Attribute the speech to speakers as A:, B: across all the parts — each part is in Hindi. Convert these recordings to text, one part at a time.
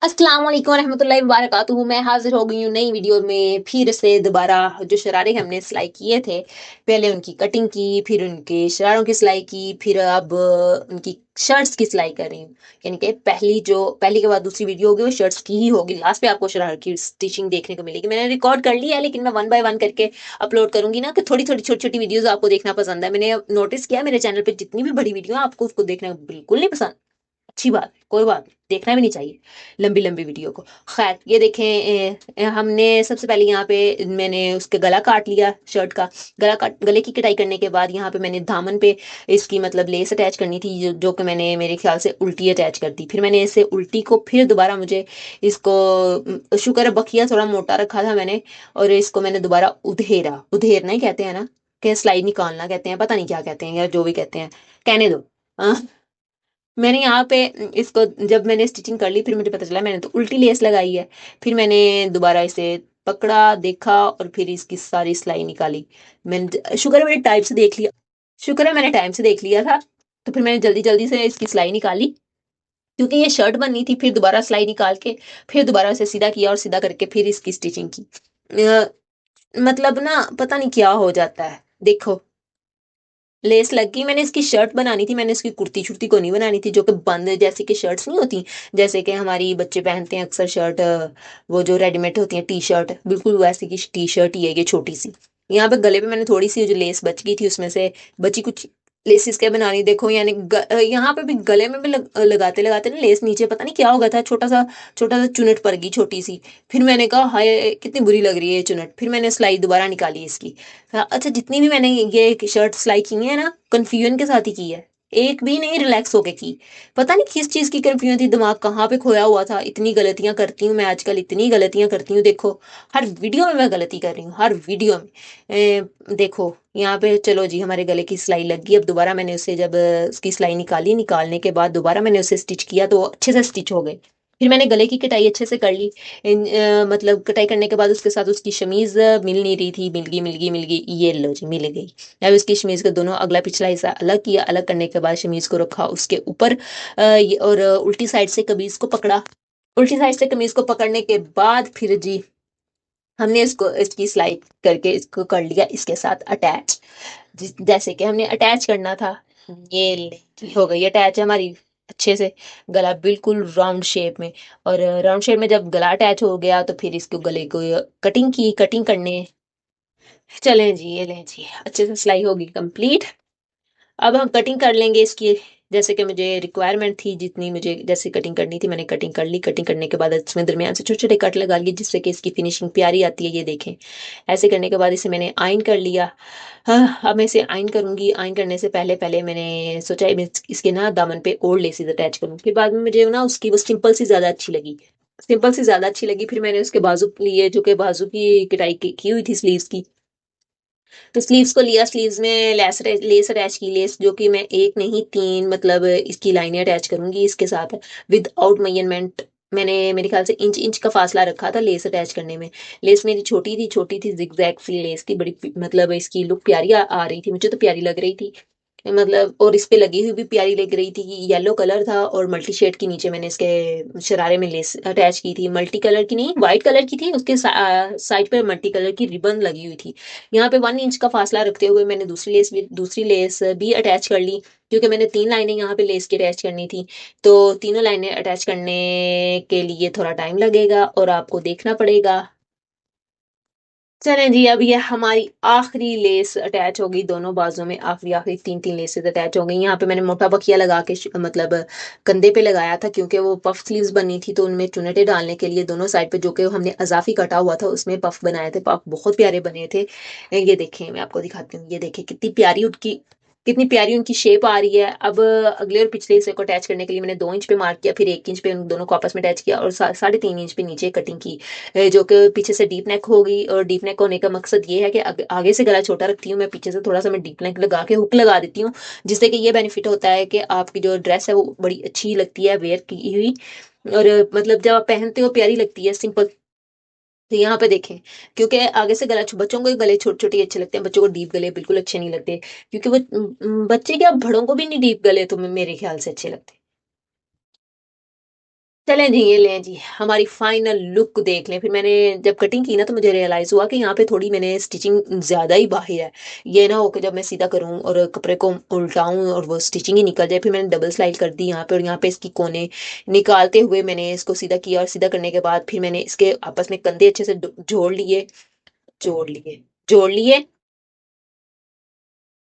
A: अस्सलाम वालेकुम रहमतुल्लाहि वबरकातुहू। मैं हाजिर हो गई हूँ नई वीडियो में फिर से दोबारा। जो शरारे हमने सिलाई किए थे, पहले उनकी कटिंग की, फिर उनके शरारों की सिलाई की, फिर अब उनकी शर्ट्स की सिलाई कर रही हूँ। यानी कि पहली के बाद दूसरी वीडियो होगी वो शर्ट्स की ही होगी। लास्ट पे आपको शरार की स्टिचिंग देखने को मिलेगी। मैंने रिकॉर्ड कर लिया है, लेकिन मैं वन बाय वन करके अपलोड करूंगी ना, कि थोड़ी थोड़ी छोटी छोटी वीडियोस आपको देखना पसंद है। मैंने नोटिस किया मेरे चैनल पे जितनी भी बड़ी वीडियो है आपको उसको देखना बिल्कुल नहीं पसंद। अच्छी बात है, कोई बात नहीं, देखना भी नहीं चाहिए लंबी लंबी वीडियो को। खैर, ये देखें, हमने सबसे पहले यहाँ पे मैंने उसके गला काट लिया शर्ट का। गले की कटाई करने के बाद यहाँ पे मैंने दामन पे इसकी मतलब लेस अटैच करनी थी, जो कि मैंने मेरे ख्याल से उल्टी अटैच कर दी। फिर मैंने इसे उल्टी को फिर दोबारा मुझे इसको शुक्र है बखिया थोड़ा मोटा रखा था मैंने, और इसको मैंने दोबारा उधेरना ही कहते हैं ना, कि स्लाइड निकालना कहते हैं, पता नहीं क्या कहते हैं यार, जो भी कहते हैं कहने दो। मैंने यहाँ पे इसको जब मैंने स्टिचिंग कर ली, फिर मुझे पता चला मैंने तो उल्टी लेस लगाई है। फिर मैंने दोबारा इसे पकड़ा, देखा, और फिर इसकी सारी सिलाई निकाली। शुक्र है मैंने टाइम से देख लिया, शुक्र है मैंने टाइम से देख लिया था। तो फिर मैंने जल्दी जल्दी से इसकी सिलाई निकाली, क्योंकि ये शर्ट बननी थी। फिर दोबारा सिलाई निकाल के फिर दोबारा उसे सीधा किया, और सीधा करके फिर इसकी स्टिचिंग की। मतलब ना, पता नहीं क्या हो जाता है। देखो, लेस लग गई। मैंने इसकी शर्ट बनानी थी, मैंने इसकी कुर्ती छुर्ती को नहीं बनानी थी, जो कि बंद जैसी की शर्ट्स नहीं होती, जैसे कि हमारी बच्चे पहनते हैं अक्सर शर्ट, वो जो रेडीमेड होती है टी शर्ट, बिल्कुल वैसी की टी शर्ट ही है ये, छोटी सी। यहाँ पे गले पे मैंने थोड़ी सी जो लेस बच गई थी उसमें से बची कुछ लेसिस के बनानी। देखो यानी यहाँ पे भी गले में भी लगाते लगाते ना लेस नीचे पता नहीं क्या हो गया था, छोटा सा चुनट पड़ गई छोटी सी। फिर मैंने कहा हाय कितनी बुरी लग रही है ये चुनट। फिर मैंने सिलाई दोबारा निकाली इसकी। हाँ, अच्छा, जितनी भी मैंने ये शर्ट सिलाई की है ना, कंफ्यूजन के साथ ही की है, एक भी नहीं रिलैक्स होके की। पता नहीं किस चीज की कंफ्यूजन थी, दिमाग कहाँ पे खोया हुआ था। इतनी गलतियां करती हूँ मैं आजकल, इतनी गलतियां करती हूँ। देखो, हर वीडियो में मैं गलती कर रही हूँ, हर वीडियो में। देखो यहाँ पे, चलो जी, हमारे गले की सिलाई लग गई। अब दोबारा मैंने उसे जब उसकी सिलाई निकाली, निकालने के बाद दोबारा मैंने उसे स्टिच किया तो वो अच्छे से स्टिच हो गए। फिर मैंने गले की कटाई अच्छे से कर ली। मतलब कटाई करने के बाद उसके साथ उसकी शमीज मिल नहीं रही थी, मिल गई, ये लो जी, मिल गई। अब इसकी शमीज के दोनों अगला पिछला हिस्सा अलग किया, अलग करने के बाद शमीज को रखा उसके ऊपर, और उल्टी साइड से कमीज को पकड़ा। उल्टी साइड से कमीज को पकड़ने के बाद फिर जी हमने इसको इसकी सिलाई करके इसको कर लिया इसके साथ अटैच, जैसे कि हमने अटैच करना था। ये ले, हो गई अटैच हमारी अच्छे से। गला बिल्कुल राउंड शेप में, और राउंड शेप में जब गला अटैच हो गया तो फिर इसको गले को कटिंग की, कटिंग करने चलें जी, ये लें जी, अच्छे से सिलाई होगी कंप्लीट। अब हम कटिंग कर लेंगे इसकी, जैसे कि मुझे रिक्वायरमेंट थी, जितनी मुझे जैसे कटिंग करनी थी मैंने कटिंग कर ली। कटिंग करने के बाद इसमें दरमियान से छोटे छोटे कट लगा लिए, जिससे कि इसकी फिनिशिंग प्यारी आती है। ये देखें, ऐसे करने के बाद इसे मैंने आयन कर लिया। हाँ, अब मैं इसे आयन करूंगी। आयन करने से पहले पहले मैंने सोचा मैं इसके ना दामन पे और लेसिस अटैच करूँ। फिर बाद में मुझे ना उसकी वो सिंपल सी ज्यादा अच्छी लगी, सिंपल सी ज्यादा अच्छी लगी। फिर मैंने उसके बाजू लिए, जो कि बाजू की कटाई की हुई थी स्लीव्स की। तो स्लीव्स को लिया, स्लीव्स में लेस अटैच की, लेस जो कि मैं एक नहीं तीन मतलब इसकी लाइनें अटैच करूंगी इसके साथ विदाउट मेजरमेंट। मैंने मेरे ख्याल से इंच इंच का फासला रखा था लेस अटैच करने में। लेस मेरी छोटी थी, जिगजैग सी लेस थी, बड़ी मतलब इसकी लुक प्यारी आ रही थी, मुझे तो प्यारी लग रही थी। मतलब और इस पे लगी हुई भी प्यारी लग रही थी। येलो कलर था और मल्टी शेड की नीचे मैंने इसके शरारे में लेस अटैच की थी। मल्टी कलर की नहीं, व्हाइट कलर की थी, उसके साइड पे मल्टी कलर की रिबन लगी हुई थी। यहाँ पे 1 इंच का फासला रखते हुए मैंने दूसरी लेस भी अटैच कर ली, क्योंकि मैंने 3 लाइनें यहाँ पे लेस की अटैच करनी थी। तो तीनों लाइनें अटैच करने के लिए थोड़ा टाइम लगेगा और आपको देखना पड़ेगा। चलें जी, अब ये हमारी आखिरी लेस अटैच हो गई, दोनों बाजू में आखिरी आखिरी तीन तीन लेसेस अटैच हो गई। यहाँ पे मैंने मोटा बखिया लगा के मतलब कंधे पे लगाया था, क्योंकि वो पफ स्लीव्स बनी थी, तो उनमें चुनटे डालने के लिए दोनों साइड पे जो कि हमने अजाफी कटा हुआ था उसमें पफ बनाए थे। पफ बहुत प्यारे बने थे। ये देखें, मैं आपको दिखाती हूँ, ये देखें कितनी प्यारी उनकी शेप आ रही है। अब अगले और पिछले हिस्से को अटैच करने के लिए मैंने 2 इंच पे मार्क किया, फिर 1 इंच पे उन दोनों को आपस में अटैच किया, और 3.5 इंच पे नीचे कटिंग की, जो कि पीछे से डीप नेक होगी। और डीप नेक होने का मकसद ये है कि आगे से गला छोटा रखती हूँ मैं, पीछे से थोड़ा सा मैं डीप नेक लगा के हुक लगा देती हूँ, जिससे कि ये बेनिफिट होता है कि आपकी जो ड्रेस है वो बड़ी अच्छी लगती है वेयर की हुई, और मतलब जब आप पहनते हो प्यारी लगती है, सिंपल। तो यहाँ पे देखें, क्योंकि आगे से बच्चों को गले छोटे छोटे अच्छे लगते हैं, बच्चों को डीप गले बिल्कुल अच्छे नहीं लगते, क्योंकि वो बच्चे क्या, बड़ों को भी नहीं डीप गले तो मेरे ख्याल से अच्छे लगते। चलें जी, ये लें जी, हमारी फाइनल लुक देख लें। फिर मैंने जब कटिंग की ना तो मुझे रियलाइज़ हुआ कि यहाँ पे थोड़ी मैंने स्टिचिंग ज़्यादा ही बाहिर है। ये ना हो कि जब मैं सीधा करूँ और कपड़े को उल्टाऊँ और वो स्टिचिंग ही निकल जाए। फिर मैंने डबल स्लाइड कर दी यहाँ पे, और यहाँ पे इसकी कोने निकालते हुए मैंने इसको सीधा किया, और सीधा करने के बाद फिर मैंने इसके आपस में कंधे अच्छे से जोड़ लिए, जोड़ लिए, जोड़ लिए।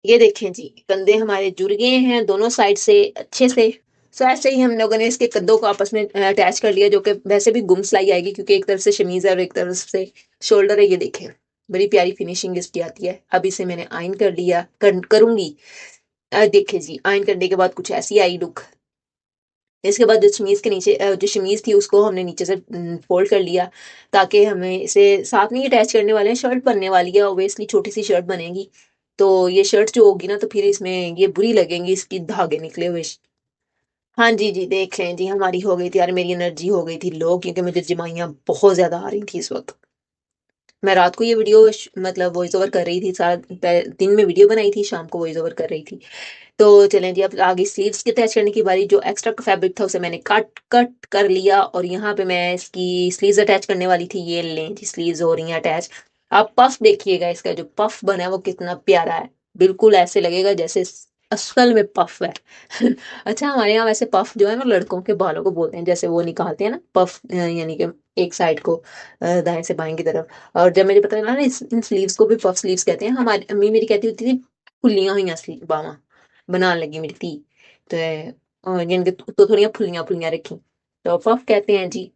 A: ये देखें जी, कंधे हमारे जुड़ गए हैं दोनों साइड से अच्छे से। सो ऐसे ही हम लोगों ने इसके कंधों को आपस में अटैच कर लिया, जो कि वैसे भी गुम सिलाई आएगी क्योंकि एक तरफ से शमीज है और एक तरफ से शोल्डर है। ये देखें, बड़ी प्यारी फिनिशिंग इसकी आती है। अब इसे मैंने आयन कर लिया, करूंगी। देखिए जी, आयन करने के बाद कुछ ऐसी आई लुक। इसके बाद जो शमीज के नीचे जो शमीज थी उसको हमने नीचे से फोल्ड कर लिया, ताकि हमें इसे साथ में ही अटैच करने वाले हैं। शर्ट बनने वाली है, ऑब्वियसली छोटी सी शर्ट बनेगी। तो ये शर्ट जो होगी ना, तो फिर इसमें ये बुरी लगेंगी, इसकी धागे निकले हुए। हाँ जी जी, देख लें जी, हमारी हो गई थी यार, मेरी एनर्जी हो गई थी लो, क्योंकि मुझे जमाइयाँ बहुत ज्यादा आ रही थी इस वक्त। मैं रात को ये वीडियो मतलब वॉइस ओवर कर रही थी, सारा दिन में वीडियो बनाई थी, शाम को वॉइस ओवर कर रही थी। तो चलें जी, अब आगे स्लीव्स के अटैच करने की बारी। जो एक्स्ट्रा फैब्रिक था उसे मैंने कट कट कर लिया, और यहाँ पे मैं इसकी स्लीव्स अटैच करने वाली थी। ये लें जी, स्लीव्स हो रही हैं अटैच। आप पफ देखिएगा, इसका जो पफ बना है वो कितना प्यारा है। बिल्कुल ऐसे लगेगा जैसे असल में पफ है। अच्छा, हमारे यहाँ वैसे पफ जो है ना, लड़कों के बालों को बोलते हैं, जैसे वो निकालते हैं ना पफ, यानी कि एक साइड को दाएं से बाएं की तरफ। और जब मुझे पता चला ना इन स्लीव्स को भी पफ स्लीव्स कहते हैं, हमारी अम्मी मेरी कहती होती थी फुल्लियां हुई बावा बनाने लगी मेरी धी। तो यानी कि तो थोड़ियां फुल्लियां फुल्लियां रखी, तो पफ कहते हैं जी।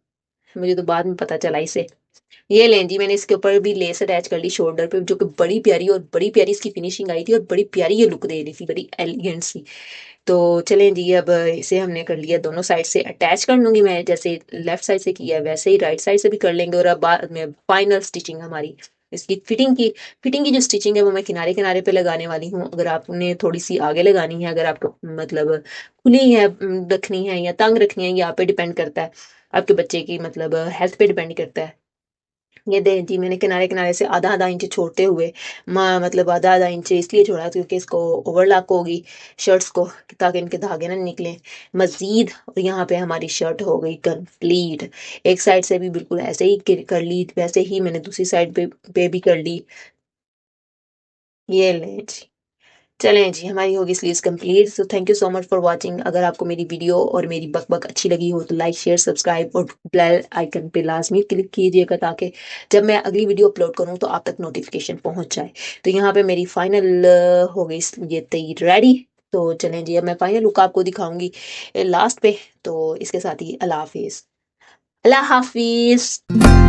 A: मुझे तो बाद में पता चला इसे। ये लें जी, मैंने इसके ऊपर भी लेस अटैच कर ली शोल्डर पे, जो कि बड़ी प्यारी, और बड़ी प्यारी इसकी फिनिशिंग आई थी, और बड़ी प्यारी ये लुक दे रही थी, बड़ी एलिगेंट सी। तो चलें जी, अब इसे हमने कर लिया दोनों साइड से अटैच। कर लूंगी मैं, जैसे लेफ्ट साइड से किया है वैसे ही राइट साइड से भी कर लेंगे। और अब बाद में फाइनल स्टिचिंग हमारी, इसकी फिटिंग की जो स्टिचिंग है वो मैं किनारे किनारे पे लगाने वाली हूँ। अगर आपने थोड़ी सी आगे लगानी है, अगर आपको मतलब खुली है रखनी है या तंग रखनी है, ये आप पे डिपेंड करता है, आपके बच्चे की मतलब हेल्थ पे डिपेंड करता है। ये दे जी, मैंने किनारे किनारे से आधा आधा इंच छोड़ते हुए, मतलब आधा आधा इंच इसलिए छोड़ा क्योंकि इसको ओवरलैप होगी शर्ट्स को, ताकि इनके धागे ना निकले मजीद। और यहाँ पे हमारी शर्ट हो गई कंप्लीट। एक साइड से भी बिल्कुल ऐसे ही कर ली, वैसे ही मैंने दूसरी साइड पे भी कर ली। ये लें जी, चलें जी, हमारी होगी sleeves complete. So thank you so much for watching. अगर आपको मेरी वीडियो और मेरी बकबक अच्छी लगी हो तो लाइक शेयर सब्सक्राइब और बेल आइकन पे लाजमी क्लिक कीजिएगा, ताकि जब मैं अगली वीडियो अपलोड करूं तो आप तक नोटिफिकेशन पहुंच जाए। तो यहाँ पे मेरी फाइनल हो गई ये तैयार रेडी। तो चलें जी, अब मैं फाइनल लुक आपको दिखाऊंगी लास्ट पे। तो इसके साथ ही अल्लाह हाफिज। अल्लाह हाफिज।